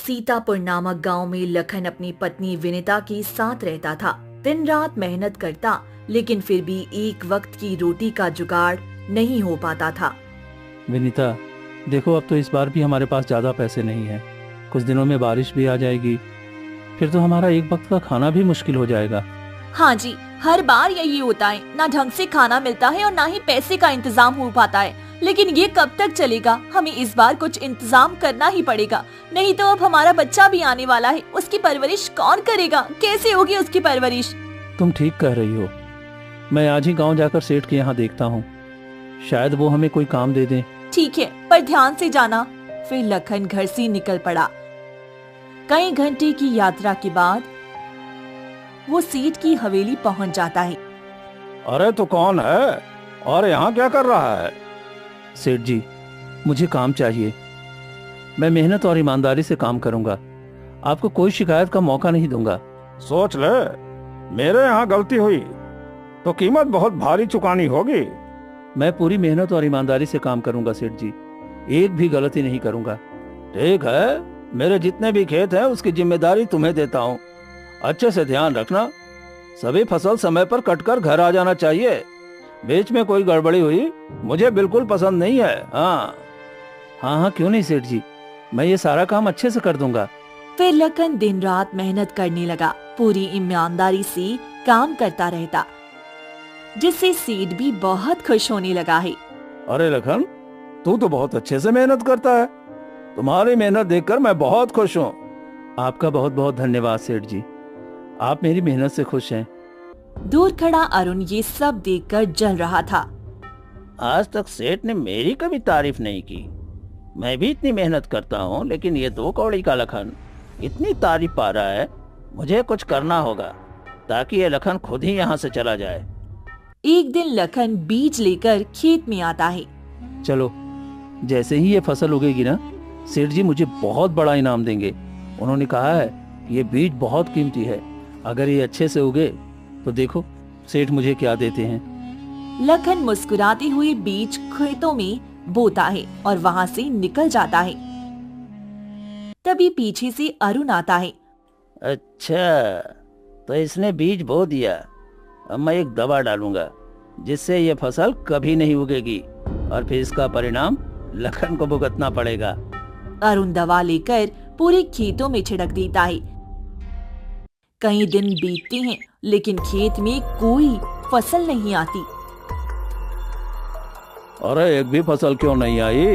सीतापुर नामक गांव में लखन अपनी पत्नी विनीता के साथ रहता था। दिन रात मेहनत करता, लेकिन फिर भी एक वक्त की रोटी का जुगाड़ नहीं हो पाता था। विनीता, देखो अब तो इस बार भी हमारे पास ज्यादा पैसे नहीं है। कुछ दिनों में बारिश भी आ जाएगी, फिर तो हमारा एक वक्त का खाना भी मुश्किल हो जाएगा। हाँ जी, हर बार यही होता है, ना ढंग से खाना मिलता है और ना ही पैसे का इंतजाम हो पाता है। लेकिन ये कब तक चलेगा? हमें इस बार कुछ इंतजाम करना ही पड़ेगा, नहीं तो अब हमारा बच्चा भी आने वाला है। उसकी परवरिश कौन करेगा? कैसे होगी उसकी परवरिश? तुम ठीक कह रही हो। मैं आज ही गांव जाकर सेठ के यहाँ देखता हूँ, शायद वो हमें कोई काम दे दें। ठीक है, पर ध्यान से जाना। फिर लखन घर से निकल पड़ा। कई घंटे की यात्रा के बाद वो सेठ की हवेली पहुंच जाता है। अरे तो कौन है और यहाँ क्या कर रहा है? सेठ जी, मुझे काम चाहिए। मैं मेहनत और ईमानदारी से काम करूंगा, आपको कोई शिकायत का मौका नहीं दूंगा। सोच ले, मेरे यहाँ गलती हुई तो कीमत बहुत भारी चुकानी होगी। मैं पूरी मेहनत और ईमानदारी से काम करूंगा सेठ जी, एक भी गलती नहीं करूंगा। ठीक है, मेरे जितने भी खेत हैं उसकी जिम्मेदारी तुम्हें देता हूँ। अच्छे से ध्यान रखना, सभी फसल समय पर कटकर घर आ जाना चाहिए। बीच में कोई गड़बड़ी हुई मुझे बिल्कुल पसंद नहीं है। हाँ हाँ, क्यों नहीं सेठ जी, मैं ये सारा काम अच्छे से कर दूंगा। फिर लखन दिन रात मेहनत करने लगा, पूरी ईमानदारी से काम करता रहता, जिससे सेठ भी बहुत खुश होने लगा है। अरे लखन, तू तो बहुत अच्छे से मेहनत करता है। तुम्हारी मेहनत देखकर मैं बहुत खुश हूँ। आपका बहुत बहुत धन्यवाद सेठ जी, आप मेरी मेहनत से खुश हैं। दूर खड़ा अरुण ये सब देखकर जल रहा था। आज तक सेठ ने मेरी कभी तारीफ नहीं की। मैं भी इतनी मेहनत करता हूँ, लेकिन ये 2 कौड़ी का लखन इतनी तारीफ पा रहा है। मुझे कुछ करना होगा ताकि ये लखन खुद ही यहाँ से चला जाए। एक दिन लखन बीज लेकर खेत में आता है। चलो, जैसे ही ये फसल उगेगी ना, सेठ जी मुझे बहुत बड़ा इनाम देंगे। उन्होंने कहा है कि ये बीज बहुत कीमती है, अगर ये अच्छे से उगे तो देखो सेठ मुझे क्या देते हैं। लखन मुस्कुराते हुए बीज खेतों में बोता है और वहाँ से निकल जाता है। तभी पीछे से अरुण आता है। अच्छा, तो इसने बीज बो दिया। अब मैं एक दवा डालूंगा जिससे ये फसल कभी नहीं उगेगी और फिर इसका परिणाम लखन को भुगतना पड़ेगा। अरुण दवा लेकर पूरे खेतों में छिड़क देता है। कई दिन बीतते हैं, लेकिन खेत में कोई फसल नहीं आती। अरे एक भी फसल क्यों नहीं आई?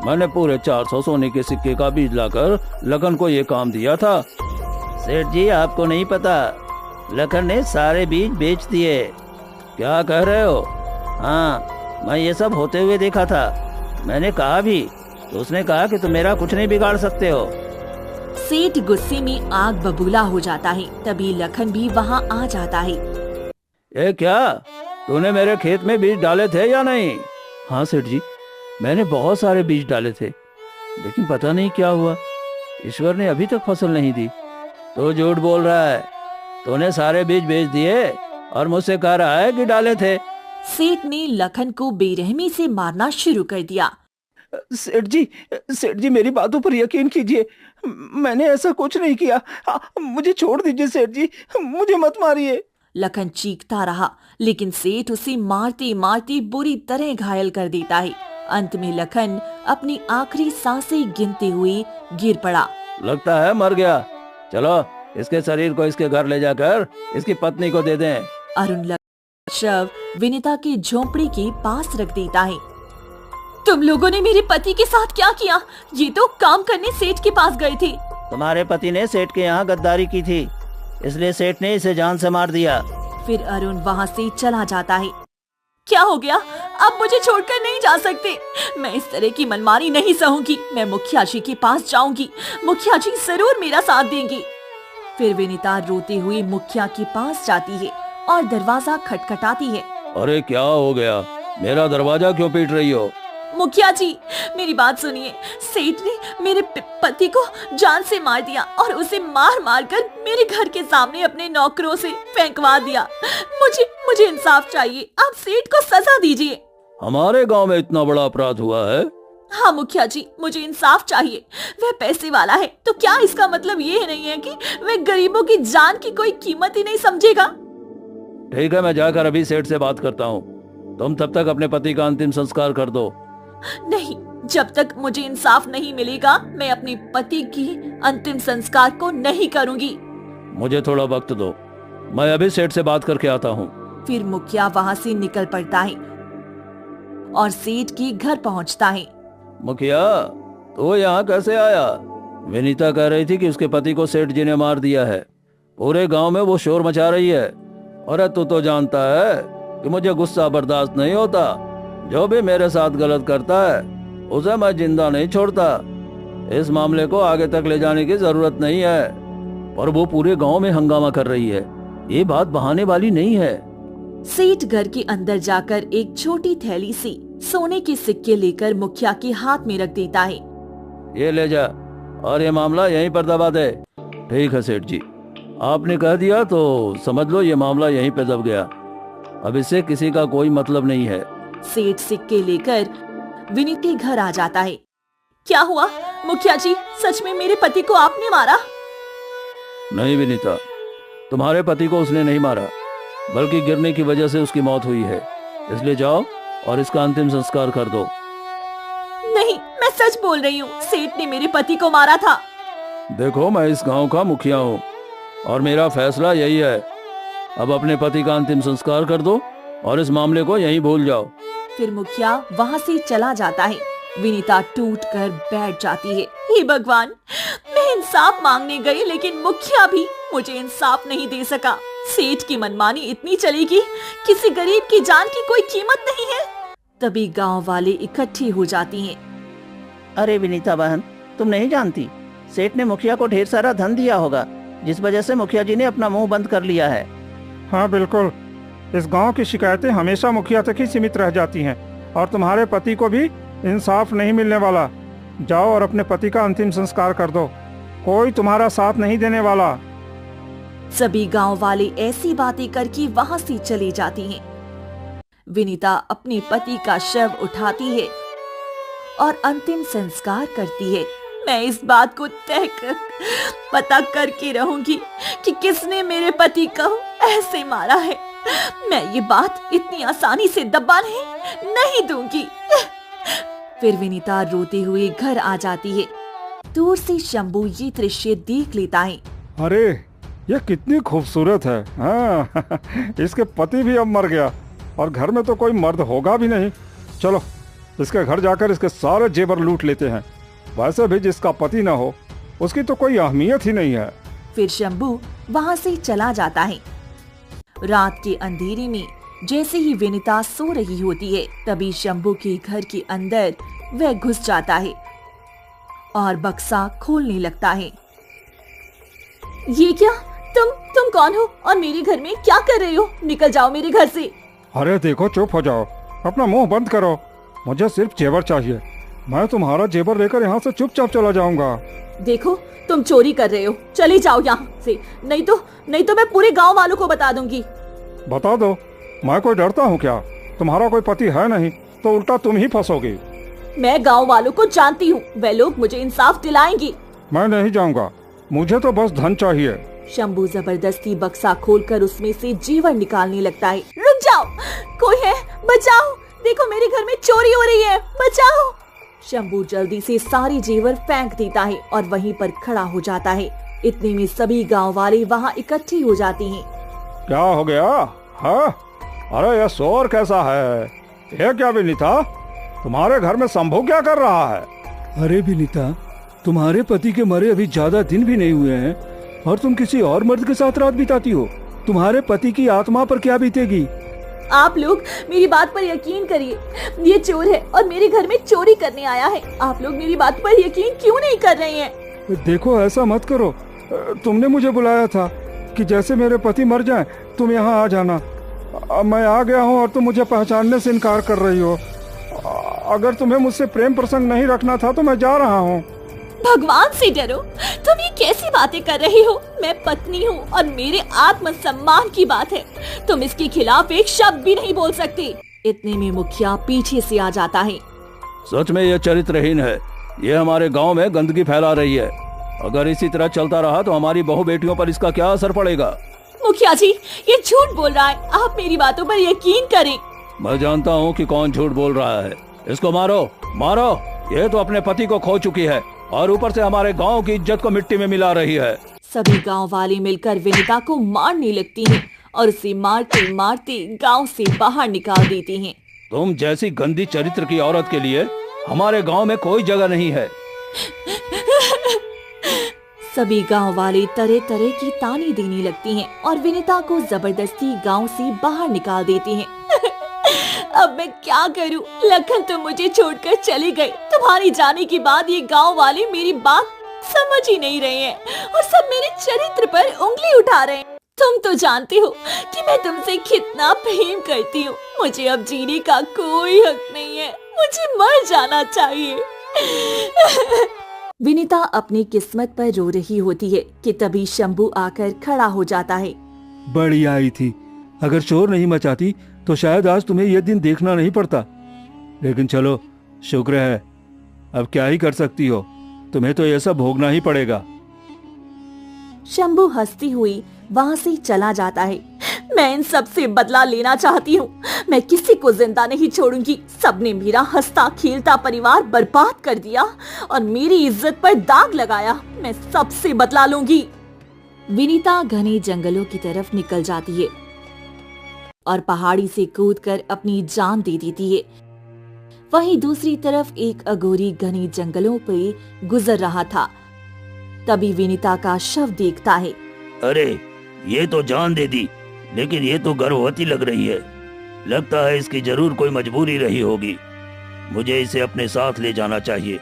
मैंने पूरे 400 सोने के सिक्के का बीज लाकर लखन को ये काम दिया था। सेठ जी, आपको नहीं पता, लखन ने सारे बीज बेच दिए। क्या कह रहे हो? हाँ, मैं ये सब होते हुए देखा था। मैंने कहा भी तो उसने कहा कि तुम मेरा कुछ नहीं बिगाड़ सकते हो। सेठ गुस्से में आग बबूला हो जाता है। तभी लखन भी वहाँ आ जाता है। ये क्या, तूने मेरे खेत में बीज डाले थे या नहीं? हाँ सेठ जी, मैंने बहुत सारे बीज डाले थे, लेकिन पता नहीं क्या हुआ, ईश्वर ने अभी तक फसल नहीं दी। तू झूठ बोल रहा है। तूने सारे बीज बेच दिए और मुझसे कह रहा है कि डाले थे। सेठ ने लखन को बेरहमी से मारना शुरू कर दिया। सेठ जी मेरी बातों पर यकीन कीजिए, मैंने ऐसा कुछ नहीं किया। मुझे छोड़ दीजिए सेठ जी, मुझे मत मारिए। लखन चीखता रहा, लेकिन सेठ उसे मारते मारते बुरी तरह घायल कर देता है। अंत में लखन अपनी आखिरी सांसें गिनते हुए गिर पड़ा। लगता है मर गया। चलो, इसके शरीर को इसके घर ले जाकर इसकी पत्नी को दे दें। अरुण शव विनीता की झोंपड़ी के पास रख देता है। तुम लोगों ने मेरे पति के साथ क्या किया? ये तो काम करने सेठ के पास गए थे। तुम्हारे पति ने सेठ के यहाँ गद्दारी की थी, इसलिए सेठ ने इसे जान से मार दिया। फिर अरुण वहाँ से चला जाता है। क्या हो गया? अब मुझे छोड़कर नहीं जा सकते। मैं इस तरह की मनमानी नहीं सहूंगी। मैं मुखिया जी के पास जाऊंगी, मुखिया जी जरूर मेरा साथ देंगे। फिर विनीता रोते हुए मुखिया के पास जाती है और दरवाजा खटखटाती है। अरे क्या हो गया? मेरा दरवाजा क्यों पीट रही हो? मुखिया जी, मेरी बात सुनिए। सेठ ने मेरे पति को जान से मार दिया और उसे मार मार कर मेरे घर के सामने अपने नौकरों से फेंकवा दिया। मुझे इंसाफ चाहिए। आप सेठ को सजा दीजिए। हमारे गांव में इतना बड़ा अपराध हुआ है? हाँ मुखिया जी, मुझे इंसाफ चाहिए। वह पैसे वाला है तो क्या इसका मतलब ये नहीं है कि वह गरीबों की जान की कोई कीमत ही नहीं समझेगा? ठीक है, मैं जाकर अभी सेठ से बात करता हूँ। तुम तब तक अपने पति का अंतिम संस्कार कर दो। नहीं, जब तक मुझे इंसाफ नहीं मिलेगा मैं अपने पति की अंतिम संस्कार को नहीं करूंगी। मुझे थोड़ा वक्त दो, मैं अभी सेठ से बात करके आता हूँ। फिर मुखिया वहाँ से निकल पड़ता है और सेठ के घर पहुँचता है। मुखिया, तो यहाँ कैसे आया? विनीता कह रही थी कि उसके पति को सेठ जी ने मार दिया है। पूरे गांव में वो शोर मचा रही है। और तू तो जानता है कि मुझे गुस्सा बर्दाश्त नहीं होता। जो भी मेरे साथ गलत करता है उसे मैं जिंदा नहीं छोड़ता। इस मामले को आगे तक ले जाने की जरूरत नहीं है, पर वो पूरे गांव में हंगामा कर रही है। ये बात बहाने वाली नहीं है। सेठ घर के अंदर जाकर एक छोटी थैली से सोने के सिक्के लेकर मुखिया के हाथ में रख देता है। ये ले जा और ये मामला यहीं पर दबा दे। ठीक है सेठ जी, आपने कह दिया तो समझ लो ये मामला यहीं पे दब गया। अब इससे किसी का कोई मतलब नहीं है। सेठ सिक्के लेकर विनीत के घर आ जाता है। क्या हुआ मुखिया जी, सच में मेरे पति को आपने मारा? नहीं विनीता, तुम्हारे पति को उसने नहीं मारा, बल्कि गिरने की वजह से उसकी मौत हुई है। इसलिए जाओ और इसका अंतिम संस्कार कर दो। नहीं, मैं सच बोल रही हूँ, सेठ ने मेरे पति को मारा था। देखो, मैं इस गांव का मुखिया हूँ और मेरा फैसला यही है। अब अपने पति का अंतिम संस्कार कर दो और इस मामले को यहीं भूल जाओ। फिर मुखिया वहाँ से चला जाता है। विनीता टूट कर बैठ जाती है। हे भगवान, मैं इंसाफ मांगने गई लेकिन मुखिया भी मुझे इंसाफ नहीं दे सका। सेठ की मनमानी इतनी चलेगी, किसी गरीब की जान की कोई कीमत नहीं है। तभी गांव वाले इकट्ठी हो जाती हैं। अरे विनीता बहन, तुम नहीं जानती, सेठ ने मुखिया को ढेर सारा धन दिया होगा, जिस वजह से मुखिया जी ने अपना मुंह बंद कर लिया है। हाँ बिल्कुल, इस गांव की शिकायतें हमेशा मुखिया तक ही सीमित रह जाती हैं और तुम्हारे पति को भी इंसाफ नहीं मिलने वाला। जाओ और अपने पति का अंतिम संस्कार कर दो, कोई तुम्हारा साथ नहीं देने वाला। सभी गांव वाले ऐसी बातें करके वहां से चली जाती हैं। विनीता अपने पति का शव उठाती है और अंतिम संस्कार करती है। मैं इस बात को तय कर पता करके रहूंगी कि किसने मेरे पति को ऐसे मारा है। मैं ये बात इतनी आसानी से दबाने नहीं दूंगी। फिर विनीता रोते हुए घर आ जाती है। दूर से शंभू ये दृश्य देख लेता है। अरे ये कितनी खूबसूरत है। हाँ इसके पति भी अब मर गया और घर में तो कोई मर्द होगा भी नहीं। चलो इसके घर जाकर इसके सारे जेवर लूट लेते हैं। वैसे भी जिसका पति न हो उसकी तो कोई अहमियत ही नहीं है। फिर शंभू वहाँ से चला जाता है। रात के अंधेरे में जैसे ही विनीता सो रही होती है, तभी शंभू के घर के अंदर वह घुस जाता है और बक्सा खोलने लगता है। ये क्या? तुम कौन हो और मेरे घर में क्या कर रहे हो? निकल जाओ मेरे घर से। अरे देखो, चुप हो जाओ, अपना मुंह बंद करो। मुझे सिर्फ जेवर चाहिए। मैं तुम्हारा जेवर लेकर यहाँ से चुपचाप चला जाऊंगा। देखो, तुम चोरी कर रहे हो, चले जाओ यहाँ से, नहीं तो मैं पूरे गांव वालों को बता दूंगी। बता दो, मैं कोई डरता हूँ क्या? तुम्हारा कोई पति है नहीं तो उल्टा तुम ही फंसोगी। मैं गांव वालों को जानती हूँ, वे लोग मुझे इंसाफ दिलाएंगे। मैं नहीं जाऊंगा, मुझे तो बस धन चाहिए। शंभू जबरदस्ती बक्सा खोलकर उसमें से जेवर निकालने लगता है। रुक जाओ, कोई है, बचाओ, देखो मेरे घर में चोरी हो रही है, बचाओ। शंभू जल्दी से सारे जेवर फेंक देता है और वहीं पर खड़ा हो जाता है। इतने में सभी गांव वाले वहाँ इकट्ठी हो जाते हैं। क्या हो गया? हाँ? अरे यह शोर कैसा है? ये क्या विनीता, तुम्हारे घर में शंभू क्या कर रहा है? अरे विनीता, तुम्हारे पति के मरे अभी ज्यादा दिन भी नहीं हुए हैं और तुम किसी और मर्द के साथ रात बिताती हो। तुम्हारे पति की आत्मा पर क्या बीतेगी? आप लोग मेरी बात पर यकीन करिए, ये चोर है और मेरे घर में चोरी करने आया है। आप लोग मेरी बात पर यकीन क्यों नहीं कर रहे हैं? देखो ऐसा मत करो, तुमने मुझे बुलाया था कि जैसे मेरे पति मर जाएं तुम यहाँ आ जाना। मैं आ गया हूँ और तुम मुझे पहचानने से इनकार कर रही हो। अगर तुम्हें मुझसे प्रेम प्रसंग नहीं रखना था तो मैं जा रहा हूँ। भगवान से डरो, तुम ये कैसी बातें कर रही हो? मैं पत्नी हूँ और मेरे आत्मसम्मान की बात है, तुम इसके खिलाफ एक शब्द भी नहीं बोल सकते। इतने में मुखिया पीछे से आ जाता है। सच में यह चरित्रहीन है। ये हमारे गांव में गंदगी फैला रही है। अगर इसी तरह चलता रहा तो हमारी बहू बेटियों पर इसका क्या असर पड़ेगा? मुखिया जी, ये झूठ बोल रहा है, आप मेरी बातों पर यकीन करें। मैं जानता हूँ कि कौन झूठ बोल रहा है। इसको मारो, मारो। ये तो अपने पति को खो चुकी है और ऊपर से हमारे गांव की इज्जत को मिट्टी में मिला रही है। सभी गांव वाले मिलकर विनीता को मारने लगती हैं और उसे मारते मारते गांव से बाहर निकाल देती हैं। तुम जैसी गंदी चरित्र की औरत के लिए हमारे गांव में कोई जगह नहीं है। सभी गांव वाले तरह तरह की ताने देने लगती हैं और विनीता को जबरदस्ती गांव से बाहर निकाल देती हैं। अब मैं क्या करूं? लखन तो मुझे छोड़कर चले गए। तुम्हारे जाने के बाद ये गांव वाले मेरी बात समझ ही नहीं रहे हैं और सब मेरे चरित्र पर उंगली उठा रहे हैं। तुम तो जानते हो कि मैं तुमसे कितना प्रेम करती हूँ। मुझे अब जीने का कोई हक नहीं है। मुझे मर जाना चाहिए। विनीता अपनी किस्मत पर रो रही होती है कि तभी शंभू आकर खड़ा हो जाता है। बड़ी आई थी। अगर शोर नहीं मचाती तो शायद आज तुम्हें यह दिन देखना नहीं पड़ता। लेकिन चलो, शुक्र है। अब क्या ही कर सकती हो, तुम्हें तो यह सब भोगना ही पड़ेगा। शंभू हंसती हुई वहाँ से चला जाता है। मैं इन सब से बदला लेना चाहती हूँ। मैं किसी को जिंदा नहीं छोड़ूंगी। सबने मेरा हंसता खेलता परिवार बर्बाद कर दिया और मेरी इज्जत पर दाग लगाया। मैं सबसे बदला लूंगी। विनीता घने जंगलों की तरफ निकल जाती है और पहाड़ी से कूदकर अपनी जान दे देती है। वहीं दूसरी तरफ एक अघोरी घने जंगलों पे गुजर रहा था। तभी विनीता का शव देखता है। अरे, ये तो जान दे दी, लेकिन ये तो गर्भवती लग रही है। लगता है इसकी जरूर कोई मजबूरी रही होगी। मुझे इसे अपने साथ ले जाना चाहिए।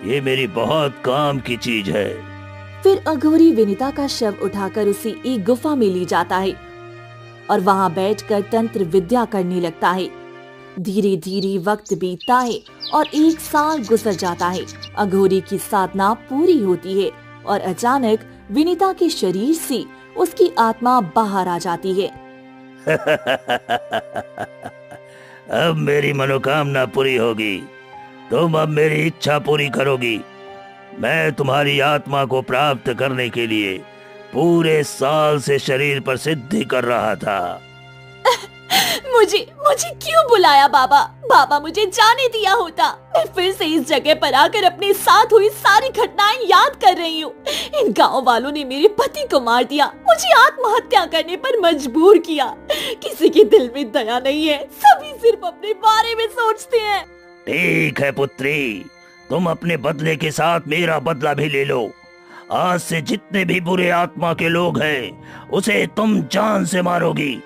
ये मेरी बहुत काम की चीज है। फिर अघोरी विनीता का शव उठाकर उसे एक गुफा में ले जाता है और वहाँ बैठकर तंत्र विद्या करने लगता है। धीरे धीरे वक्त बीतता है और 1 साल गुजर जाता है। अघोरी की साधना पूरी होती है और अचानक विनीता के शरीर से उसकी आत्मा बाहर आ जाती है। अब मेरी मनोकामना पूरी होगी। तुम अब मेरी इच्छा पूरी करोगी। मैं तुम्हारी आत्मा को प्राप्त करने के लिए पूरे साल से शरीर पर सिद्धि कर रहा था। मुझे क्यों बुलाया बाबा? बाबा, मुझे जाने दिया होता। मैं फिर से इस जगह पर आकर अपने साथ हुई सारी घटनाएं याद कर रही हूँ। इन गांव वालों ने मेरे पति को मार दिया, मुझे आत्महत्या करने पर मजबूर किया। किसी के दिल में दया नहीं है, सभी सिर्फ अपने बारे में सोचते हैं। ठीक है पुत्री, तुम अपने बदले के साथ मेरा बदला भी ले लो। आज से जितने भी बुरे आत्मा के लोग हैं, उसे तुम जान से मारोगी।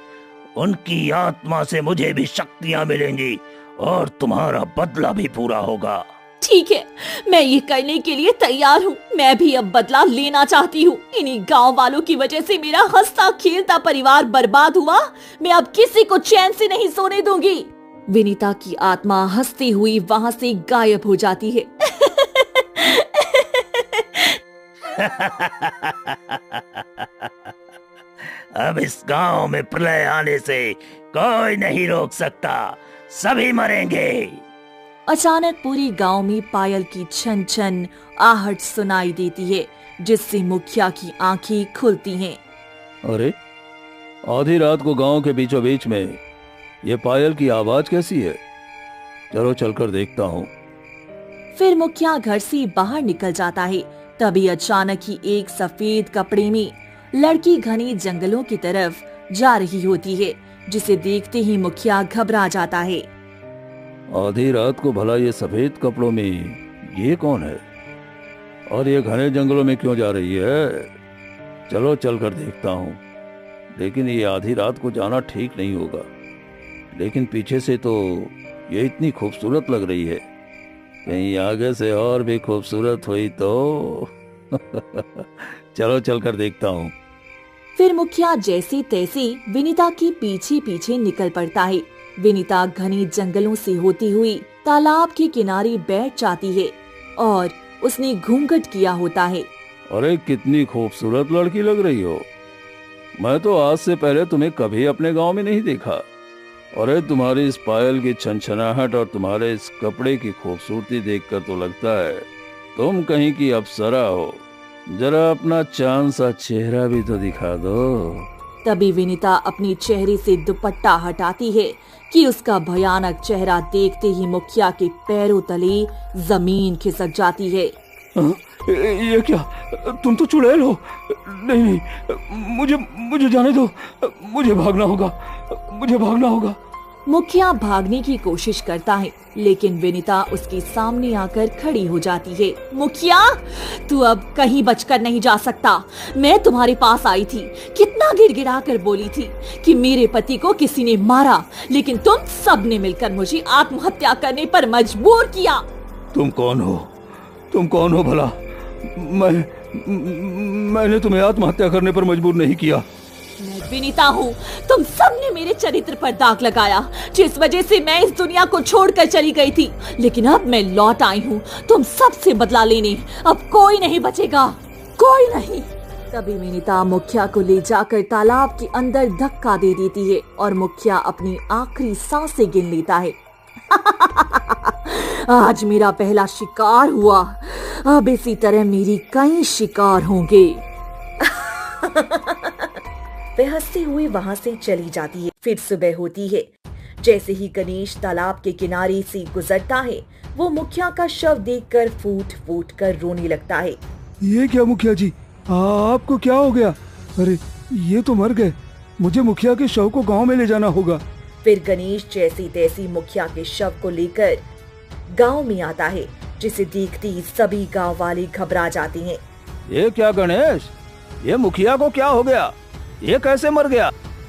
उनकी आत्मा से मुझे भी शक्तियां मिलेंगी और तुम्हारा बदला भी पूरा होगा। ठीक है, मैं ये करने के लिए तैयार हूँ। मैं भी अब बदला लेना चाहती हूँ। इन्हीं गांव वालों की वजह से मेरा हंसता खेलता परिवार बर्बाद हुआ। मैं अब किसी को चैन से नहीं सोने दूंगी। विनीता की आत्मा हंसती हुई वहाँ से गायब हो जाती है। अब इस गांव में प्रलय आने से कोई नहीं रोक सकता। सभी मरेंगे। अचानक पूरी गांव में पायल की छन छन आहट सुनाई देती है, जिससे मुखिया की आंखें खुलती हैं। अरे, आधी रात को गांव के बीचों बीच में ये पायल की आवाज कैसी है? चलो चलकर देखता हूँ। फिर मुखिया घर से बाहर निकल जाता है। तभी अचानक ही एक सफेद कपड़े में लड़की घने जंगलों की तरफ जा रही होती है, जिसे देखते ही मुखिया घबरा जाता है। आधी रात को भला ये सफेद कपड़ों में ये कौन है और ये घने जंगलों में क्यों जा रही है? चलो चलकर देखता हूँ। लेकिन ये आधी रात को जाना ठीक नहीं होगा। लेकिन पीछे से तो ये इतनी खूबसूरत लग रही है, कहीं आगे से और भी खूबसूरत हुई तो चलो चलकर देखता हूँ। फिर मुखिया जैसे तैसे विनीता के पीछे पीछे निकल पड़ता है। विनीता घने जंगलों से होती हुई तालाब के किनारे बैठ जाती है और उसने घूंघट किया होता है। अरे, कितनी खूबसूरत लड़की लग रही हो। मैं तो आज से पहले तुम्हें कभी अपने गांव में नहीं देखा। अरे तुम्हारी इस पायल की छनछनाहट और तुम्हारे इस कपड़े की खूबसूरती देखकर तो लगता है तुम कहीं की अप्सरा हो। जरा अपना चांद सा चेहरा भी तो दिखा दो। तभी विनीता अपनी चेहरे से दुपट्टा हटाती है कि उसका भयानक चेहरा देखते ही मुखिया के पैरों तले जमीन खिसक जाती है। ये क्या, तुम तो चुड़ैल हो। नहीं नहीं, मुझे जाने दो, मुझे भागना होगा। मुखिया भागने की कोशिश करता है, लेकिन विनीता उसके सामने आकर खड़ी हो जाती है। मुखिया, तू अब कहीं बचकर नहीं जा सकता। मैं तुम्हारे पास आई थी, कितना गिड़गिड़ा कर बोली थी कि मेरे पति को किसी ने मारा, लेकिन तुम सब ने मिलकर मुझे आत्महत्या करने पर मजबूर किया। तुम कौन हो भला? मैंने तुम्हें आत्महत्या करने पर मजबूर नहीं किया। मैं विनीता हूँ। तुम सब ने मेरे चरित्र पर दाग लगाया, जिस वजह से मैं इस दुनिया को छोड़कर चली गई थी, लेकिन अब मैं लौट आई हूँ तुम सबसे बदला लेने। अब कोई नहीं बचेगा, कोई नहीं। तभी विनीता मुखिया को ले जाकर तालाब के अंदर धक्का दे देती है और मुखिया अपनी आखिरी सांसें गिन लेता है। आज मेरा पहला शिकार हुआ, अब इसी तरह मेरी कई शिकार होंगे। वह हंसती हुई वहाँ से चली जाती है। फिर सुबह होती है। जैसे ही गणेश तालाब के किनारे से गुजरता है, वो मुखिया का शव देखकर फूट फूट कर रोने लगता है। ये क्या मुखिया जी, आपको क्या हो गया? अरे ये तो मर गए। मुझे मुखिया के शव को गांव में ले जाना होगा। फिर गणेश जैसी तैसी मुखिया के शव को लेकर गांव में आता है, जिसे देखते ही सभी गांव वाले घबरा जाते हैं। ये क्या गणेश, ये मुखिया को क्या हो गया? ये कैसे मर गया?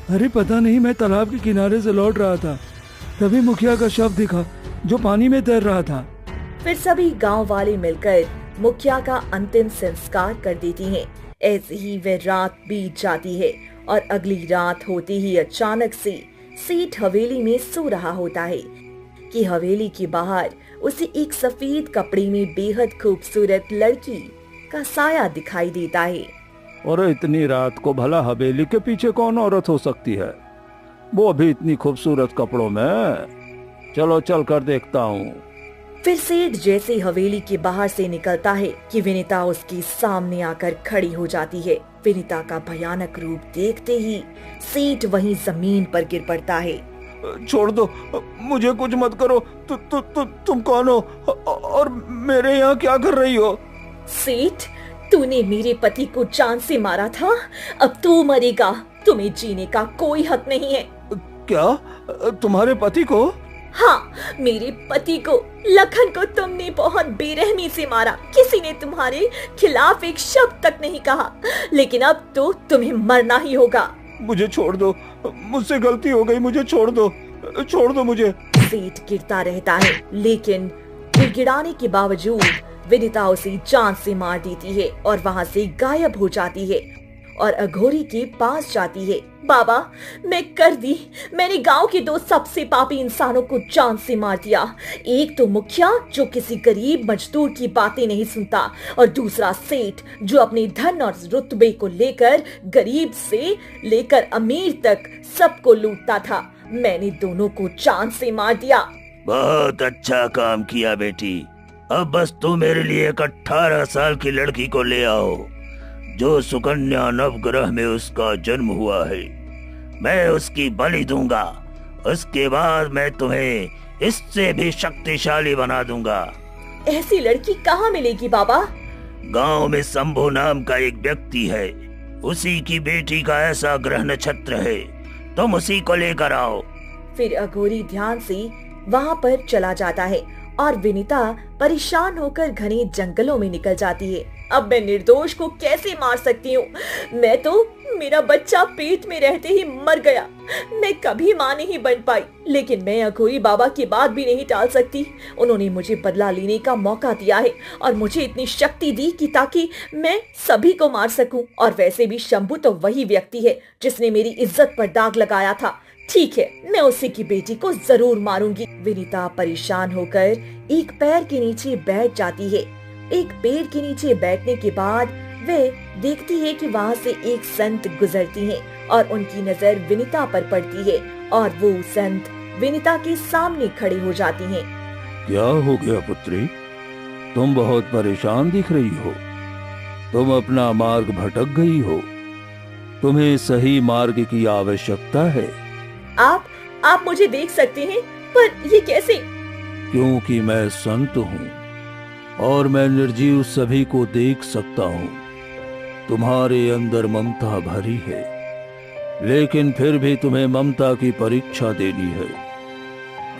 अरे पता नहीं, मैं तालाब के किनारे से लौट रहा था, तभी मुखिया का शव दिखा जो पानी में तैर रहा था। फिर सभी गांव वाले मिलकर मुखिया का अंतिम संस्कार कर देती हैं। ऐसे ही वह रात बीत जाती है और अगली रात होते ही अचानक से सेठ हवेली में सो रहा होता है कि हवेली के बाहर उसे एक सफेद कपड़े में बेहद खूबसूरत लड़की का साया दिखाई देता है। और इतनी रात को भला हवेली के पीछे कौन औरत हो सकती है, वो भी इतनी खूबसूरत कपड़ों में? चलो चल कर देखता हूँ। फिर सेठ जैसे हवेली के बाहर से निकलता है कि विनीता उसके सामने आकर खड़ी हो जाती है। विनीता का भयानक रूप देखते ही सेठ वहीं जमीन पर गिर पड़ता है। छोड़ दो, मुझे कुछ मत करो। तुम कौन हो और मेरे यहाँ क्या कर रही हो? सेठ, तूने मेरे पति को जान से मारा था, अब तू मरेगा। तुम्हें जीने का कोई हक नहीं है। क्या, तुम्हारे पति को? हाँ, मेरे पति को, लखन को तुमने बहुत बेरहमी से मारा। किसी ने तुम्हारे खिलाफ एक शब्द तक नहीं कहा, लेकिन अब तो तुम्हें मरना ही होगा। मुझे छोड़ दो, मुझसे गलती हो गई, मुझे छोड़ दो मुझे। सेठ गिरता रहता है, लेकिन गिड़गिड़ाने के बावजूद विनीता उसे जान से मार देती है और वहाँ से गायब हो जाती है और अघोरी के पास जाती है। बाबा, मैंने गांव के दो सबसे पापी इंसानों को जान से मार दिया। एक तो मुखिया जो किसी गरीब मजदूर की बातें नहीं सुनता, और दूसरा सेठ जो अपने धन और रुतबे को लेकर गरीब से लेकर अमीर तक सबको लूटता था। मैंने दोनों को जान से मार दिया। बहुत अच्छा काम किया बेटी। अब बस तू मेरे लिए एक 18 साल की लड़की को ले आओ, जो सुकन्या नवग्रह में उसका जन्म हुआ है। मैं उसकी बलि दूंगा, उसके बाद मैं तुम्हें इससे भी शक्तिशाली बना दूंगा। ऐसी लड़की कहाँ मिलेगी बाबा? गांव में शंभू नाम का एक व्यक्ति है, उसी की बेटी का ऐसा ग्रह नक्षत्र है, तुम उसी को लेकर आओ। फिर अघोरी ध्यान से वहाँ पर चला जाता है और विनीता परेशान होकर घने जंगलों में निकल जाती है। अब मैं निर्दोष को कैसे मार सकती हूँ? मेरा बच्चा पेट में रहते ही मर गया। मैं कभी माँ नहीं बन पाई, लेकिन मैं अघोरी बाबा की बात भी नहीं टाल सकती। उन्होंने मुझे बदला लेने का मौका दिया है और मुझे इतनी शक्ति दी कि ताकि मैं सभी को मार सकूं। और वैसे भी शंभू तो वही व्यक्ति है जिसने मेरी इज्जत पर दाग लगाया था। ठीक है, मैं उसी की बेटी को जरूर मारूंगी। विनीता परेशान होकर एक पेड़ के नीचे बैठ जाती है। एक पेड़ के नीचे बैठने के बाद वे देखती है कि वहाँ से एक संत गुजरती हैं और उनकी नजर विनीता पर पड़ती है और वो संत विनीता के सामने खड़े हो जाती हैं। क्या हो गया पुत्री, तुम बहुत परेशान दिख रही हो। तुम अपना मार्ग भटक गई हो। तुम्हें सही मार्ग की आवश्यकता है। आप मुझे देख सकते हैं, पर ये कैसे? क्योंकि मैं संत हूँ और मैं निर्जीव सभी को देख सकता हूँ। तुम्हारे अंदर ममता भरी है, लेकिन फिर भी तुम्हें ममता की परीक्षा देनी है।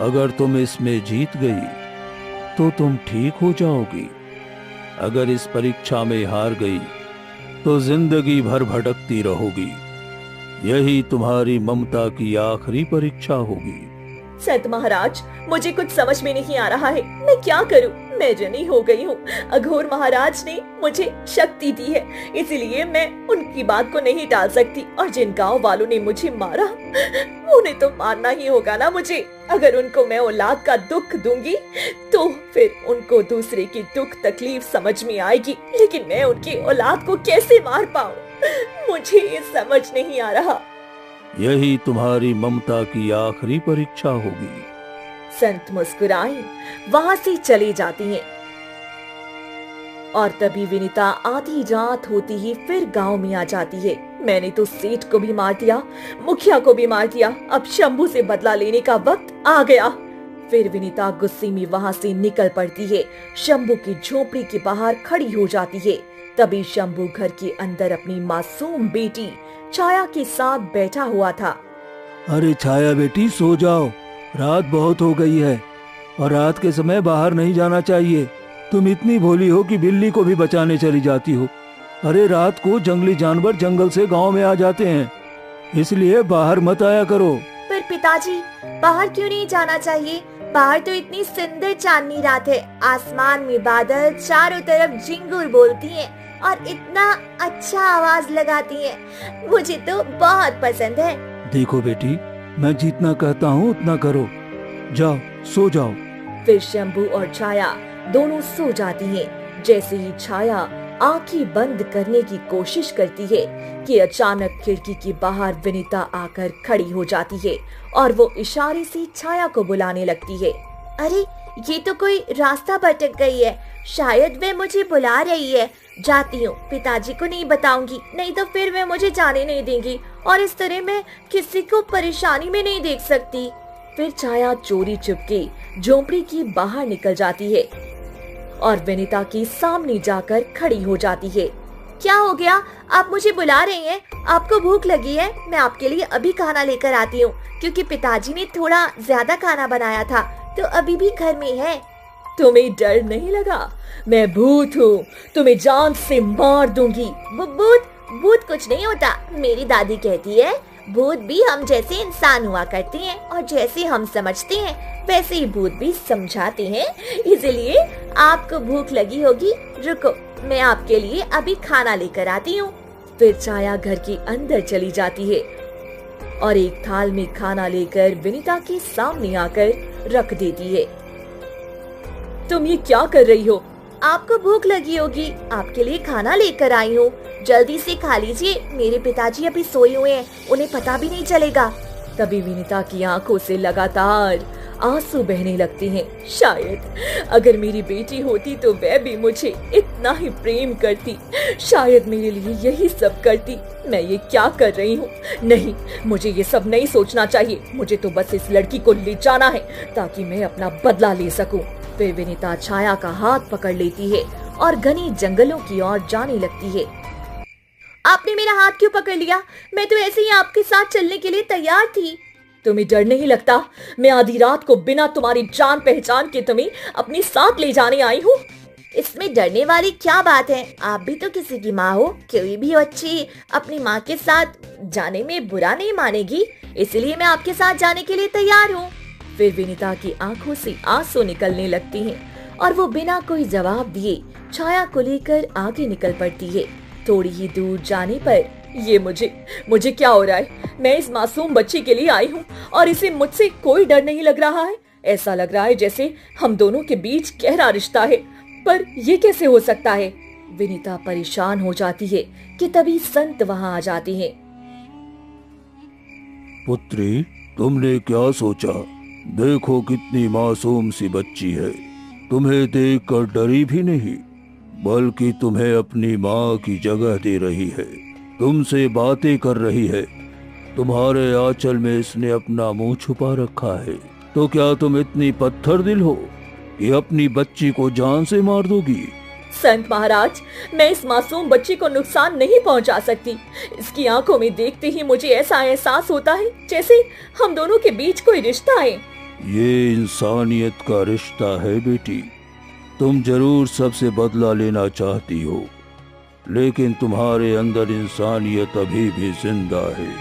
अगर तुम इसमें जीत गई तो तुम ठीक हो जाओगी। अगर इस परीक्षा में हार गई तो जिंदगी भर भटकती रहोगी। यही तुम्हारी ममता की आखिरी परीक्षा होगी। संत महाराज, मुझे कुछ समझ में नहीं आ रहा है, मैं क्या करूं? मैं जनी हो गई हूँ। अघोर महाराज ने मुझे शक्ति दी है, इसलिए मैं उनकी बात को नहीं टाल सकती। और जिन गांव वालों ने मुझे मारा, उन्हें तो मारना ही होगा ना मुझे। अगर उनको मैं औलाद का दुख दूंगी तो फिर उनको दूसरे की दुख तकलीफ समझ में आएगी, लेकिन मैं उनकी औलाद को कैसे मार पाऊं? मुझे ये समझ नहीं आ रहा। यही तुम्हारी ममता की आखिरी परीक्षा होगी। संत मुस्कुराए वहाँ से चली जाती हैं। और तभी विनीता आधी रात होती ही फिर गांव में आ जाती है। मैंने तो सेठ को भी मार दिया, मुखिया को भी मार दिया, अब शंभू से बदला लेने का वक्त आ गया। फिर विनीता गुस्से में वहाँ से निकल पड़ती है। शंभू की झोपड़ी के बाहर खड़ी हो जाती है। तभी शंभू घर के अंदर अपनी मासूम बेटी छाया के साथ बैठा हुआ था। अरे छाया बेटी, सो जाओ, रात बहुत हो गई है और रात के समय बाहर नहीं जाना चाहिए। तुम इतनी भोली हो कि बिल्ली को भी बचाने चली जाती हो। अरे रात को जंगली जानवर जंगल से गांव में आ जाते हैं, इसलिए बाहर मत आया करो। पर पिताजी, बाहर क्यों नहीं जाना चाहिए? बाहर तो इतनी सुंदर चांदनी रात है, आसमान में बादल चारों तरफ झिंगुर बोलती हैं और इतना अच्छा आवाज लगाती हैं। मुझे तो बहुत पसंद है। देखो बेटी, मैं जितना कहता हूँ उतना करो। जाओ, सो जाओ। फिर शंभू और छाया दोनों सो जाती हैं। जैसे ही छाया आंखें बंद करने की कोशिश करती है कि अचानक खिड़की के बाहर विनीता आकर खड़ी हो जाती है और वो इशारे से छाया को बुलाने लगती है। अरे ये तो कोई रास्ता भटक गई है, शायद वे मुझे बुला रही है। जाती हूँ, पिताजी को नहीं बताऊंगी, नहीं तो फिर वे मुझे जाने नहीं देंगी और इस तरह मैं किसी को परेशानी में नहीं देख सकती। फिर छाया चोरी चुपके झोंपड़ी की बाहर निकल जाती है और विनीता के सामने जाकर खड़ी हो जाती है। क्या हो गया? आप मुझे बुला रही हैं? आपको भूख लगी है? मैं आपके लिए अभी खाना लेकर आती हूँ, क्योंकि पिताजी ने थोड़ा ज्यादा खाना बनाया था तो अभी भी घर में है। तुम्हें डर नहीं लगा? मैं भूत हूँ, तुम्हें जान से मार दूंगी। भूत कुछ नहीं होता। मेरी दादी कहती है भूत भी हम जैसे इंसान हुआ करते हैं और जैसे हम समझते हैं वैसे ही भूत भी समझाते हैं, इसलिए आपको भूख लगी होगी। रुको, मैं आपके लिए अभी खाना लेकर आती हूँ। फिर छाया घर के अंदर चली जाती है और एक थाल में खाना लेकर विनीता के सामने आकर रख देती है। तुम ये क्या कर रही हो? आपको भूख लगी होगी, आपके लिए खाना लेकर आई हूँ, जल्दी से खा लीजिए। मेरे पिताजी अभी सोए हुए हैं, उन्हें पता भी नहीं चलेगा। तभी विनीता की आंखों से लगातार आंसू बहने लगते हैं। शायद अगर मेरी बेटी होती तो वह भी मुझे इतना ही प्रेम करती, शायद मेरे लिए यही सब करती। मैं ये क्या कर रही हूँ? नहीं, मुझे ये सब नहीं सोचना चाहिए। मुझे तो बस इस लड़की को ले जाना है ताकि मैं अपना बदला ले सकूं। फिर विनीता छाया का हाथ पकड़ लेती है और घने जंगलों की ओर जाने लगती है। आपने मेरा हाथ क्यों पकड़ लिया? मैं तो ऐसे ही आपके साथ चलने के लिए तैयार थी। तुम्हें डर नहीं लगता? मैं आधी रात को बिना तुम्हारी जान पहचान के तुम्हें अपने साथ ले जाने आई हूँ। इसमें डरने वाली क्या बात है? आप भी तो किसी की माँ हो, कोई भी बच्ची अपनी माँ के साथ जाने में बुरा नहीं मानेगी, इसलिए मैं आपके साथ जाने के लिए तैयार हूँ। फिर विनीता की आंखों से आंसू निकलने लगती हैं और वो बिना कोई जवाब दिए छाया को लेकर आगे निकल पड़ती है। थोड़ी ही दूर जाने पर ये मुझे क्या हो रहा है? मैं इस मासूम बच्ची के लिए आई हूँ और इसे मुझसे कोई डर नहीं लग रहा है। ऐसा लग रहा है जैसे हम दोनों के बीच गहरा रिश्ता है, पर ये कैसे हो सकता है? विनीता परेशान हो जाती है कि तभी संत वहां आ जाते हैं। पुत्री, तुमने क्या सोचा? देखो कितनी मासूम सी बच्ची है, तुम्हें देखकर डरी भी नहीं, बल्कि तुम्हें अपनी माँ की जगह दे रही है, तुमसे बातें कर रही है। तुम्हारे आंचल में इसने अपना मुंह छुपा रखा है, तो क्या तुम इतनी पत्थर दिल हो कि अपनी बच्ची को जान से मार दोगी? संत महाराज, मैं इस मासूम बच्ची को नुकसान नहीं पहुंचा सकती। इसकी आंखों में देखते ही मुझे ऐसा एहसास होता है जैसे हम दोनों के बीच कोई रिश्ता है। ये इंसानियत का रिश्ता है बेटी। तुम जरूर सबसे बदला लेना चाहती हो, लेकिन तुम्हारे अंदर इंसानियत अभी भी जिंदा है।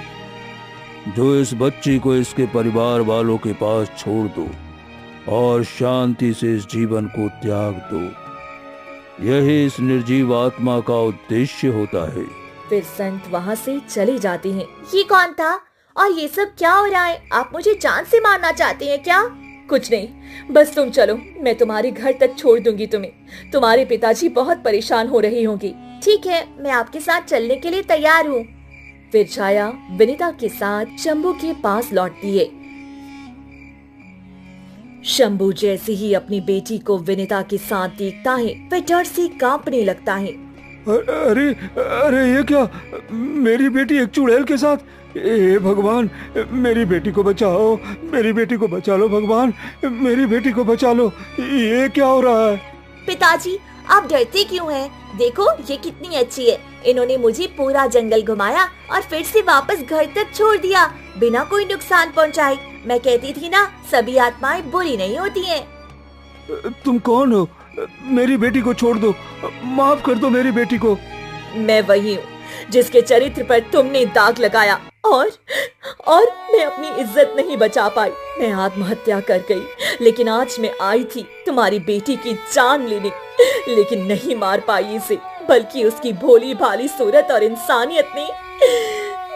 जो इस बच्ची को इसके परिवार वालों के पास छोड़ दो और शांति से इस जीवन को त्याग दो, यही इस निर्जीव आत्मा का उद्देश्य होता है। फिर संत वहाँ से चले जाते हैं। ये कौन था और ये सब क्या हो रहा है? आप मुझे जान से मारना चाहते हैं क्या? कुछ नहीं, बस तुम चलो, मैं तुम्हारे घर तक छोड़ दूंगी तुम्हें। तुम्हारे पिताजी बहुत परेशान हो रही होंगी। ठीक है, मैं आपके साथ चलने के लिए तैयार हूँ। फिर छाया विनीता के साथ शंभू के पास लौटती है। शंभू जैसे ही अपनी बेटी को विनीता के साथ देखता है, वह डर से कांपने लगता है। अरे अरे, ये क्या? मेरी बेटी एक चुड़ैल के साथ? हे भगवान, मेरी बेटी को बचाओ, मेरी बेटी को बचा लो भगवान, मेरी बेटी को बचा लो। ये क्या हो रहा है? पिताजी, आप डरते क्यों हैं? देखो ये कितनी अच्छी है। इन्होंने मुझे पूरा जंगल घुमाया और फिर से वापस घर तक छोड़ दिया बिना कोई नुकसान पहुंचाए। मैं कहती थी ना, सभी आत्माएं बुरी नहीं होती हैं। तुम कौन हो? मेरी बेटी को छोड़ दो, माफ कर दो मेरी बेटी को। मैं वही हूँ जिसके चरित्र पर तुमने दाग लगाया और मैं अपनी इज्जत नहीं बचा पाई। मैं आत्महत्या कर गई, लेकिन आज मैं आई थी तुम्हारी बेटी की जान लेने, लेकिन नहीं मार पाई इसे, बल्कि उसकी भोली भाली सूरत और इंसानियत ने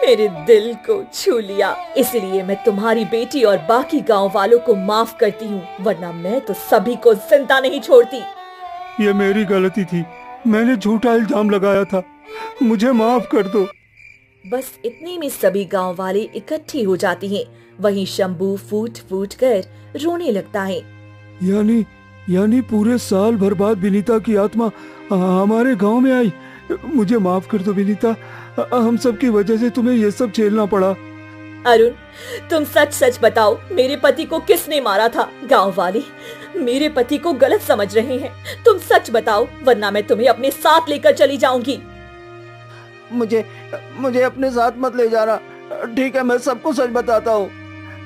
मेरे दिल को छू लिया। इसलिए मैं तुम्हारी बेटी और बाकी गांव वालों को माफ करती हूँ, वरना मैं तो सभी को जिंदा नहीं छोड़ती। ये मेरी गलती थी, मैंने झूठा इल्जाम लगाया था, मुझे माफ कर दो। बस इतने में सभी गांव वाले इकट्ठे हो जाते हैं। वहीं शंभू फूट फूट कर रोने लगता है। यानी पूरे साल भर बाद विनीता की आत्मा हमारे गांव में आई। मुझे माफ कर दो विनीता, हम सब की वजह से तुम्हें ये सब झेलना पड़ा। अरुण, तुम सच सच बताओ, मेरे पति को किसने मारा था? गांव वाले मेरे पति को गलत समझ रहे हैं। तुम सच बताओ, वरना मैं तुम्हें अपने साथ लेकर चली जाऊंगी। मुझे अपने साथ मत ले जाना। ठीक है, मैं सबको सच बताता हूँ,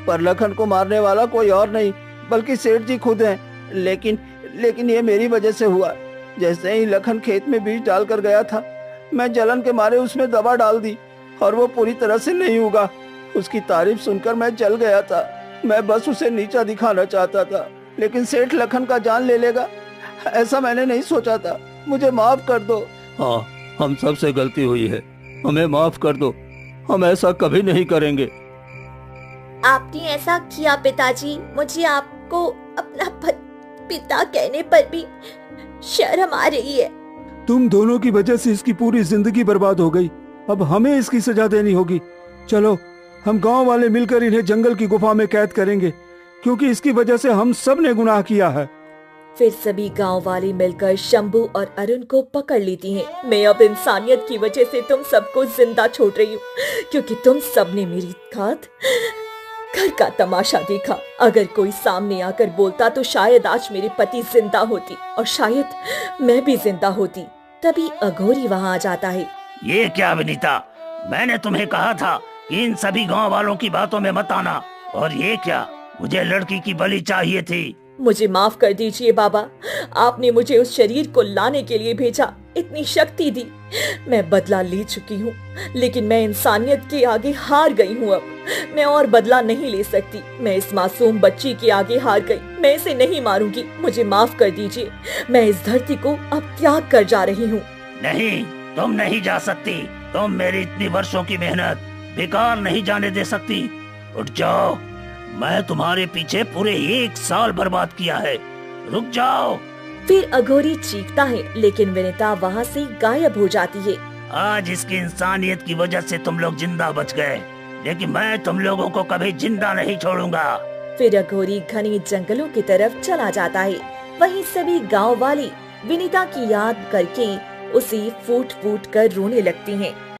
पर लखन को मारने वाला कोई और नहीं बल्कि सेठ जी खुद हैं। लेकिन ये मेरी वजह से हुआ। जैसे ही लखन खेत में बीज डालकर गया था, मैं जलन के मारे उसमें दवा डाल दी और वो पूरी तरह से नहीं उगा। उसकी तारीफ सुनकर मैं जल गया था। मैं बस उसे नीचा दिखाना चाहता था, लेकिन सेठ लखन का जान ले लेगा ऐसा मैंने नहीं सोचा था। मुझे माफ कर दो। हाँ, हम सबसे गलती हुई है, हमें माफ कर दो, हम ऐसा कभी नहीं करेंगे। आपने ऐसा किया पिताजी, मुझे आपको अपना पिता कहने पर भी शर्म आ रही है। तुम दोनों की वजह से इसकी पूरी जिंदगी बर्बाद हो गई, अब हमें इसकी सजा देनी होगी। चलो, हम गांव वाले मिलकर इन्हें जंगल की गुफा में कैद करेंगे, क्योंकि इसकी वजह से हम सब ने गुनाह किया है। फिर सभी गांव वाले मिलकर शंभू और अरुण को पकड़ लेती हैं। मैं अब इंसानियत की वजह से तुम सबको जिंदा छोड़ रही हूँ, क्योंकि तुम सबने मेरी घात घर का तमाशा देखा। अगर कोई सामने आकर बोलता तो शायद आज मेरे पति जिंदा होती और शायद मैं भी जिंदा होती। तभी अघोरी वहाँ आ जाता है। ये क्या विनीता, मैंने तुम्हें कहा था कि इन सभी गांव वालों की बातों में मत आना। और ये क्या, मुझे लड़की की बलि चाहिए थी। मुझे माफ कर दीजिए बाबा, आपने मुझे उस शरीर को लाने के लिए भेजा, इतनी शक्ति दी। मैं बदला ले चुकी हूँ, लेकिन मैं इंसानियत के आगे हार गई हूँ। अब मैं और बदला नहीं ले सकती। मैं इस मासूम बच्ची के आगे हार गई, मैं इसे नहीं मारूंगी। मुझे माफ कर दीजिए, मैं इस धरती को अब त्याग कर जा रही हूँ। नहीं, तुम नहीं जा सकती। तुम मेरी इतनी वर्षों की मेहनत बेकार नहीं जाने दे सकती। उठ जाओ, मैं तुम्हारे पीछे पूरे 1 साल बर्बाद किया है। रुक जाओ, फिर अघोरी चीखता है, लेकिन विनीता वहाँ से गायब हो जाती है। आज इसकी इंसानियत की वजह से तुम लोग जिंदा बच गए, लेकिन मैं तुम लोगों को कभी जिंदा नहीं छोड़ूंगा। फिर अघोरी घने जंगलों की तरफ चला जाता है। वहीं सभी गांव वाले विनीता की याद करके उसे फूट फूट कर रोने लगती हैं।